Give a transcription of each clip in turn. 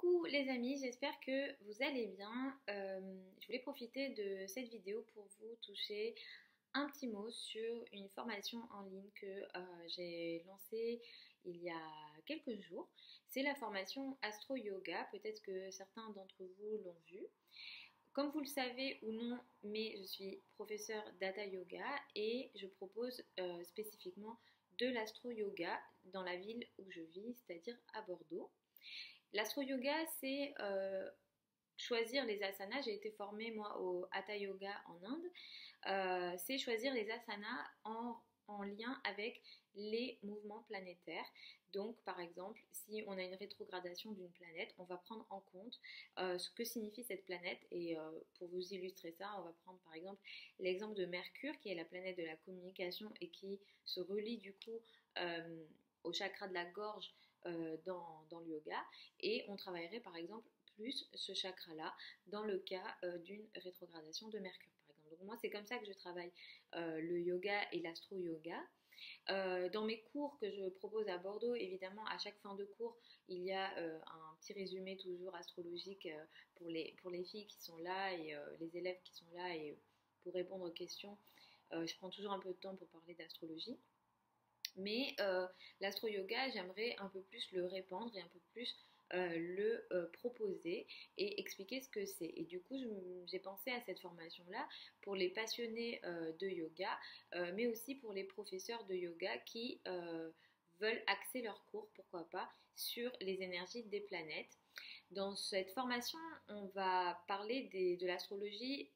Coucou les amis, j'espère que vous allez bien. Je voulais profiter de cette vidéo pour vous toucher un petit mot sur une formation en ligne que j'ai lancée il y a quelques jours. C'est la formation Astro Yoga, peut-être que certains d'entre vous l'ont vue. Comme vous le savez ou non, mais je suis professeure d'Hatha Yoga et je propose spécifiquement de l'Astro Yoga dans la ville où je vis, c'est-à-dire à Bordeaux. L'astro-yoga, c'est choisir les asanas. J'ai été formée, moi, au Hatha Yoga en Inde. C'est choisir les asanas en lien avec les mouvements planétaires. Donc, par exemple, si on a une rétrogradation d'une planète, on va prendre en compte ce que signifie cette planète. Et pour vous illustrer ça, on va prendre par exemple l'exemple de Mercure, qui est la planète de la communication et qui se relie du coup au chakra de la gorge dans le yoga, et on travaillerait par exemple plus ce chakra-là dans le cas d'une rétrogradation de Mercure par exemple. Donc moi c'est comme ça que je travaille le yoga et l'astro-yoga. Dans mes cours que je propose à Bordeaux, évidemment, à chaque fin de cours, il y a un petit résumé toujours astrologique pour les filles qui sont là et les élèves qui sont là et pour répondre aux questions. Je prends toujours un peu de temps pour parler d'astrologie. Mais l'astro-yoga, j'aimerais un peu plus le répandre et un peu plus le proposer et expliquer ce que c'est. Et du coup, j'ai pensé à cette formation-là pour les passionnés de yoga, mais aussi pour les professeurs de yoga qui veulent axer leur cours, pourquoi pas, sur les énergies des planètes. Dans cette formation, on va parler de l'astrologie,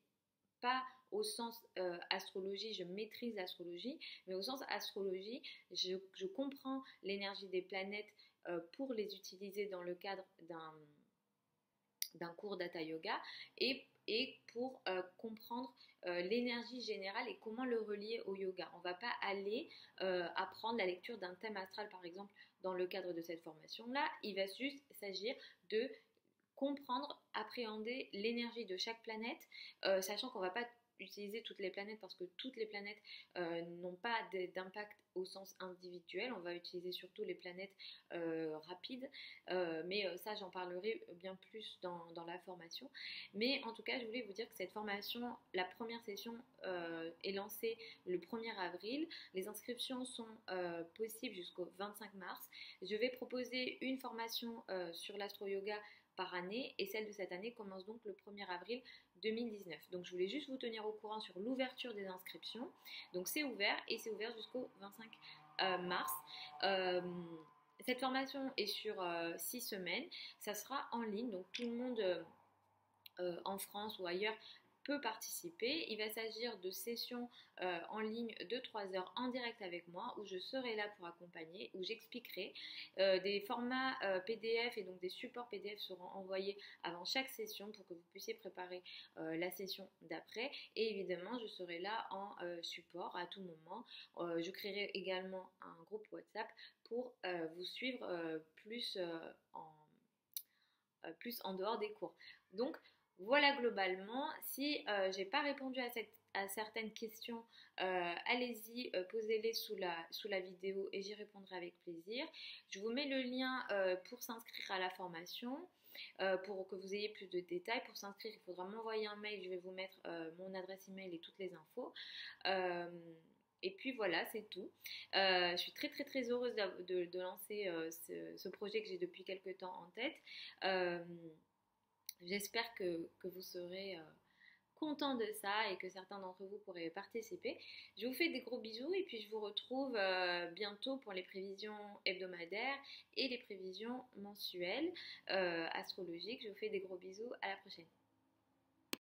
pas au sens astrologie, je maîtrise l'astrologie, mais au sens astrologie, je comprends l'énergie des planètes pour les utiliser dans le cadre d'un cours d'Hatha Yoga et pour comprendre l'énergie générale et comment le relier au yoga. On ne va pas aller apprendre la lecture d'un thème astral par exemple dans le cadre de cette formation-là, il va juste s'agir de comprendre, appréhender l'énergie de chaque planète, sachant qu'on ne va pas utiliser toutes les planètes parce que toutes les planètes n'ont pas d'impact au sens individuel. On va utiliser surtout les planètes rapides, mais ça j'en parlerai bien plus dans la formation. Mais en tout cas, je voulais vous dire que cette formation, la première session est lancée le 1er avril. Les inscriptions sont possibles jusqu'au 25 mars. Je vais proposer une formation sur l'astro-yoga par année et celle de cette année commence donc le 1er avril 2019. Donc je voulais juste vous tenir au courant sur l'ouverture des inscriptions. Donc c'est ouvert et c'est ouvert jusqu'au 25 mars. Cette formation est sur 6 semaines. Ça sera en ligne, donc tout le monde en France ou ailleurs peut participer. Il va s'agir de sessions en ligne de 3 heures en direct avec moi où je serai là pour accompagner, où j'expliquerai. Des formats PDF et donc des supports PDF seront envoyés avant chaque session pour que vous puissiez préparer la session d'après. Et évidemment, je serai là en support à tout moment. Je créerai également un groupe WhatsApp pour vous suivre plus en dehors des cours. Donc, voilà globalement. Si j'ai pas répondu à certaines questions, allez-y, posez-les sous la vidéo et j'y répondrai avec plaisir. Je vous mets le lien pour s'inscrire à la formation. Pour que vous ayez plus de détails. Pour s'inscrire, il faudra m'envoyer un mail. Je vais vous mettre mon adresse email et toutes les infos. Et puis voilà, c'est tout. Je suis très très très heureuse de lancer ce projet que j'ai depuis quelques temps en tête. J'espère que vous serez contents de ça et que certains d'entre vous pourraient participer. Je vous fais des gros bisous et puis je vous retrouve bientôt pour les prévisions hebdomadaires et les prévisions mensuelles astrologiques. Je vous fais des gros bisous. À la prochaine.